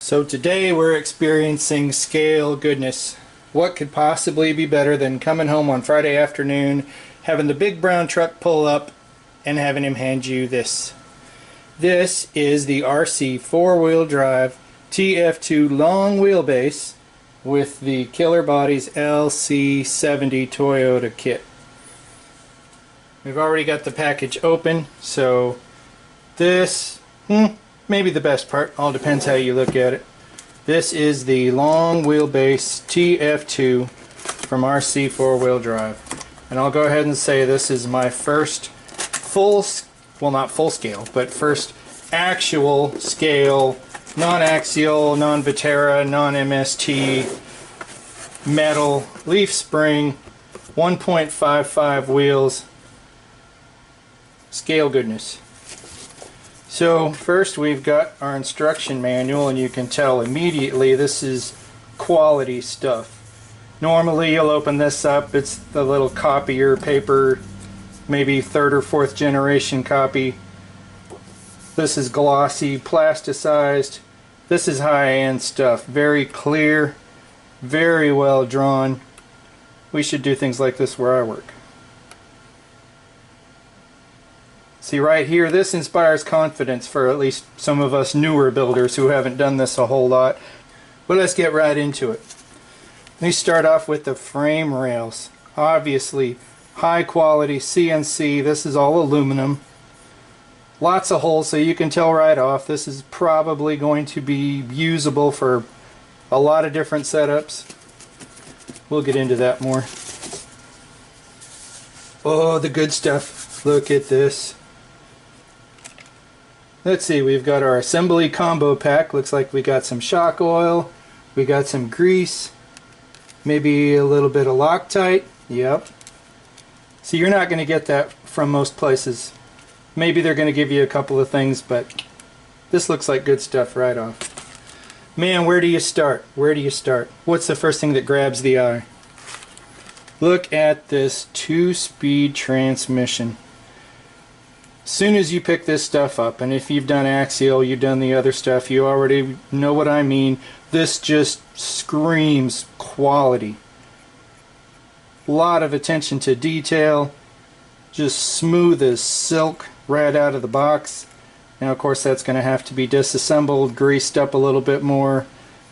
So today we're experiencing scale goodness. What could possibly be better than coming home on Friday afternoon, having the big brown truck pull up, and having him hand you this. This is the RC four-wheel drive TF2 long wheelbase with the Killer Bodies LC70 Toyota kit. We've already got the package open, so this, maybe the best part, all depends how you look at it. This is the long wheelbase TF2 from RC four-wheel drive. And I'll go ahead and say this is my first well, not full scale, but first actual scale, non-axial, non-Vitera, non-MST, metal, leaf spring, 1.55 wheels, scale goodness. So first we've got our instruction manual, and you can tell immediately this is quality stuff. Normally you'll open this up, it's the little copier paper, maybe third or fourth generation copy. This is glossy, plasticized. This is high-end stuff, very clear, very well drawn. We should do things like this where I work. See right here, this inspires confidence for at least some of us newer builders who haven't done this a whole lot. But let's get right into it. Let me start off with the frame rails. Obviously, high quality CNC. This is all aluminum. Lots of holes, so you can tell right off this is probably going to be usable for a lot of different setups. We'll get into that more. Oh, the good stuff. Look at this. Let's see, we've got our assembly combo pack. Looks like we got some shock oil, we got some grease, maybe a little bit of Loctite. Yep. See, you're not going to get that from most places. Maybe they're going to give you a couple of things, but this looks like good stuff right off. Man, where do you start? Where do you start? What's the first thing that grabs the eye? Look at this 2-speed transmission. As soon as you pick this stuff up, and if you've done axial, you've done the other stuff, you already know what I mean. This just screams quality. A lot of attention to detail, just smooth as silk right out of the box. And of course that's going to have to be disassembled, greased up a little bit more,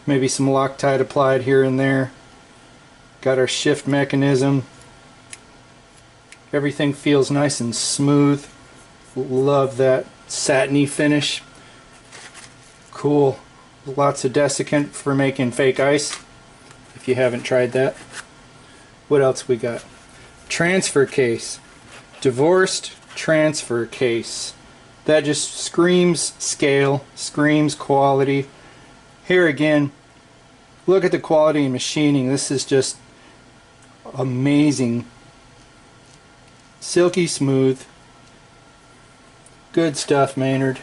maybe some Loctite applied here and there. Got our shift mechanism. Everything feels nice and smooth. Love that satiny finish. Cool. Lots of desiccant for making fake ice, if you haven't tried that. What else we got? Transfer case. Divorced transfer case. That just screams scale, screams quality. Here again, look at the quality and machining. This is just amazing. Silky smooth. Good stuff, Maynard.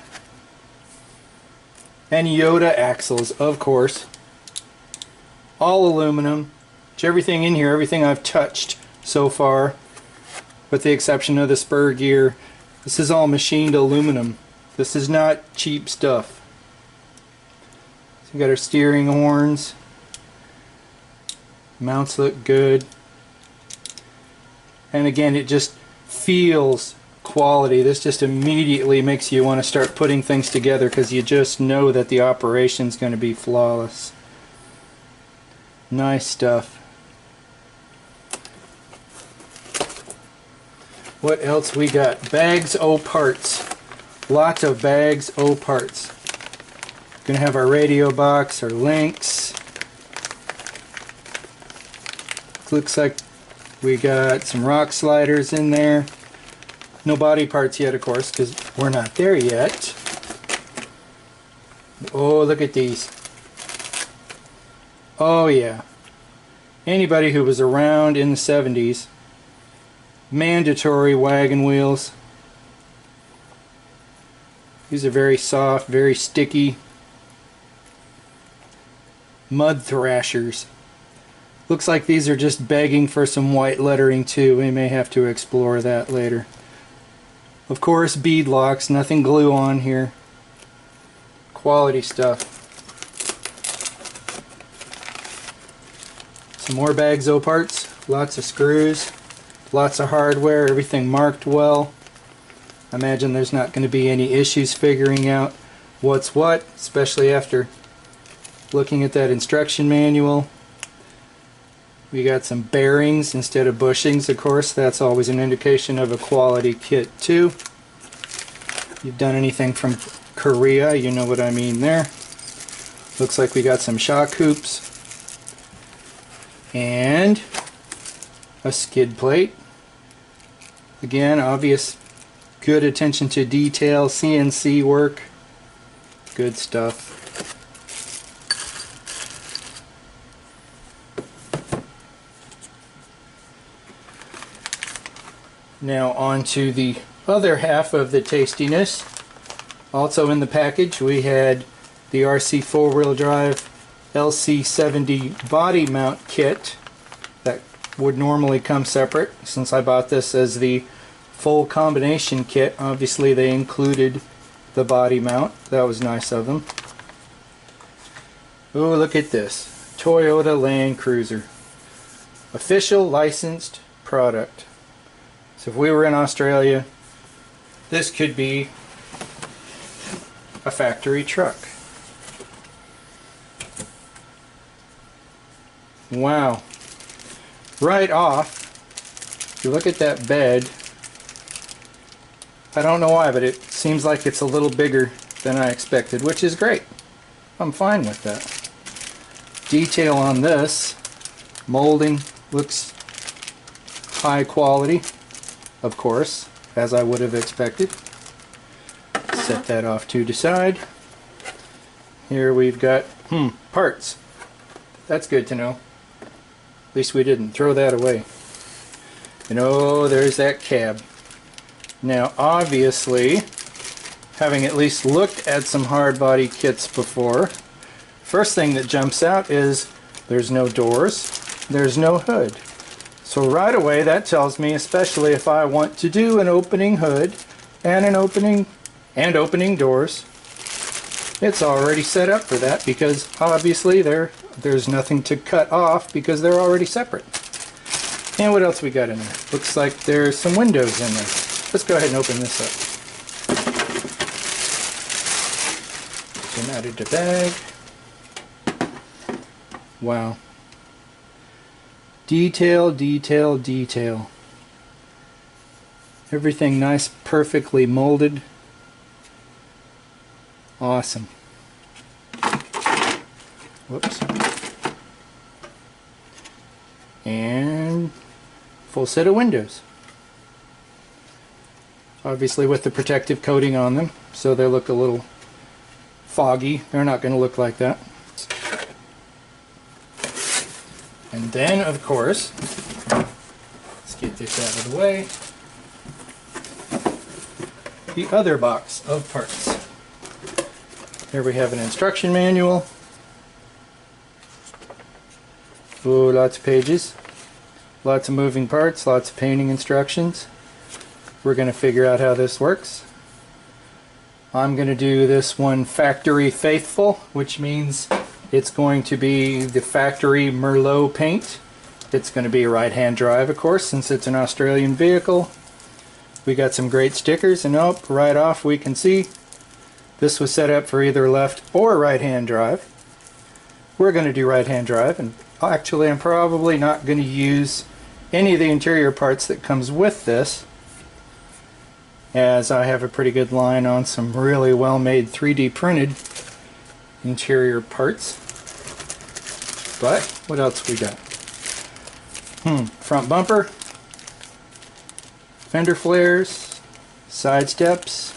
And Yoda axles, of course. All aluminum. Everything in here, everything I've touched so far, with the exception of the spur gear, this is all machined aluminum. This is not cheap stuff. So we got our steering horns. Mounts look good. And again, it just feels quality. This just immediately makes you want to start putting things together because you just know that the operation's going to be flawless. Nice stuff. What else we got? Bags o' parts. Lots of bags o' parts. Gonna have our radio box, our links. Looks like we got some rock sliders in there. No body parts yet, of course, because we're not there yet. Oh, look at these. Oh yeah. Anybody who was around in the 70s, mandatory wagon wheels. These are very soft, very sticky. Mud thrashers. Looks like these are just begging for some white lettering too. We may have to explore that later. Of course, bead locks, nothing glue on here. Quality stuff. More bags of parts, lots of screws, lots of hardware, everything marked well. I imagine there's not going to be any issues figuring out what's what, especially after looking at that instruction manual. We got some bearings instead of bushings, of course. That's always an indication of a quality kit too. If you've done anything from Korea, you know what I mean there. Looks like we got some shock hoops and a skid plate. Again, obvious good attention to detail, CNC work, good stuff. Now on to the other half of the tastiness. Also in the package we had the RC4 drive LC70 body mount kit that would normally come separate. Since I bought this as the full combination kit, obviously they included the body mount. That was nice of them. Oh, look at this. Toyota Landcruiser. Official licensed product. So if we were in Australia, this could be a factory truck. Wow. Right off, if you look at that bed, I don't know why, but it seems like it's a little bigger than I expected, which is great. I'm fine with that. Detail on this, molding looks high quality, of course, as I would have expected. Set that off to the side. Here we've got parts. That's good to know. At least we didn't throw that away. And oh, there's that cab. Now obviously, having at least looked at some hard body kits before, first thing that jumps out is there's no doors, there's no hood. So right away that tells me, especially if I want to do an opening hood and an opening doors, it's already set up for that, because obviously there's nothing to cut off because they're already separate. And what else we got in there? Looks like there's some windows in there. Let's go ahead and open this up. Zoom out of the bag. Wow. Detail, detail, detail. Everything nice, perfectly molded. Awesome. Whoops. And full set of windows. Obviously with the protective coating on them, so they look a little foggy. They're not going to look like that. And then, of course, let's get this out of the way, the other box of parts. Here we have an instruction manual. Ooh, lots of pages. Lots of moving parts, lots of painting instructions. We're going to figure out how this works. I'm going to do this one factory faithful, which means it's going to be the factory Merlot paint. It's going to be a right-hand drive, of course, since it's an Australian vehicle. We got some great stickers, and oh, right off we can see this was set up for either left or right-hand drive. We're going to do right-hand drive, and actually I'm probably not going to use any of the interior parts that comes with this, as I have a pretty good line on some really well-made 3D printed interior parts. But what else we got? Front bumper, fender flares, side steps,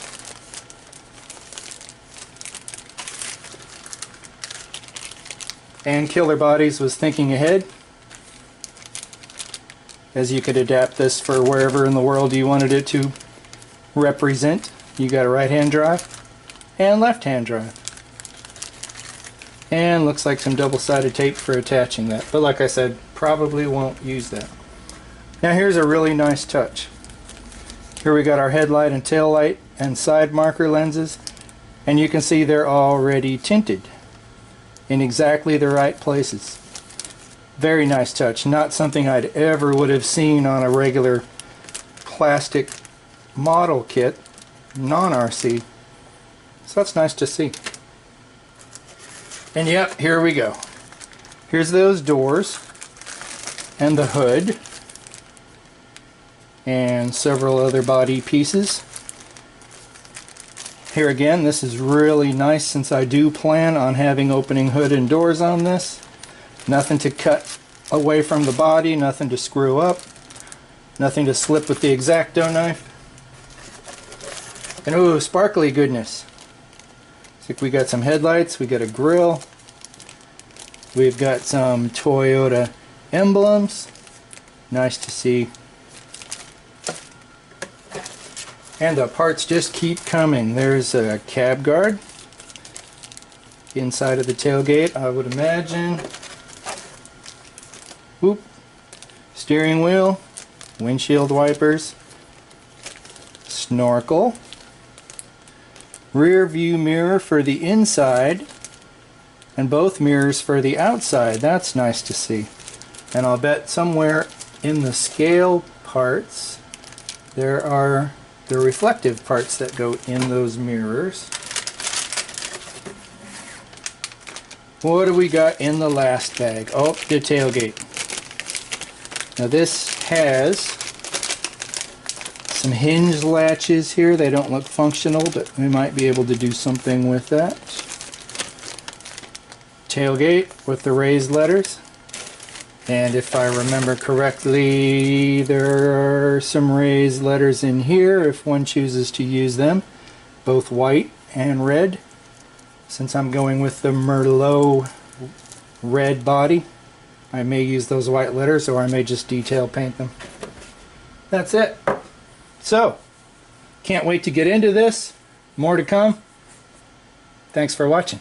and Killer Bodies was thinking ahead, as you could adapt this for wherever in the world you wanted it to represent. You got a right-hand drive and left-hand drive. And looks like some double-sided tape for attaching that. But like I said, probably won't use that. Now here's a really nice touch. Here we got our headlight and tail light and side marker lenses. And you can see they're already tinted in exactly the right places. Very nice touch. Not something I'd ever would have seen on a regular plastic model kit, non-RC. So that's nice to see. And yep, here we go. Here's those doors and the hood and several other body pieces. Here again, this is really nice since I do plan on having opening hood and doors on this. Nothing to cut away from the body, nothing to screw up, nothing to slip with the X-Acto knife. And ooh, sparkly goodness. Looks like we got some headlights, we got a grill, we've got some Toyota emblems. Nice to see. And the parts just keep coming. There's a cab guard inside of the tailgate, I would imagine. Whoop. Steering wheel, windshield wipers, snorkel, rear view mirror for the inside, and both mirrors for the outside. That's nice to see. And I'll bet somewhere in the scale parts there are the reflective parts that go in those mirrors. What do we got in the last bag? Oh, the tailgate. Now this has some hinge latches here. They don't look functional, but we might be able to do something with that. Tailgate with the raised letters. And if I remember correctly, there are some raised letters in here if one chooses to use them. Both white and red. Since I'm going with the Merlot red body, I may use those white letters, or I may just detail paint them. That's it. So, can't wait to get into this. More to come. Thanks for watching.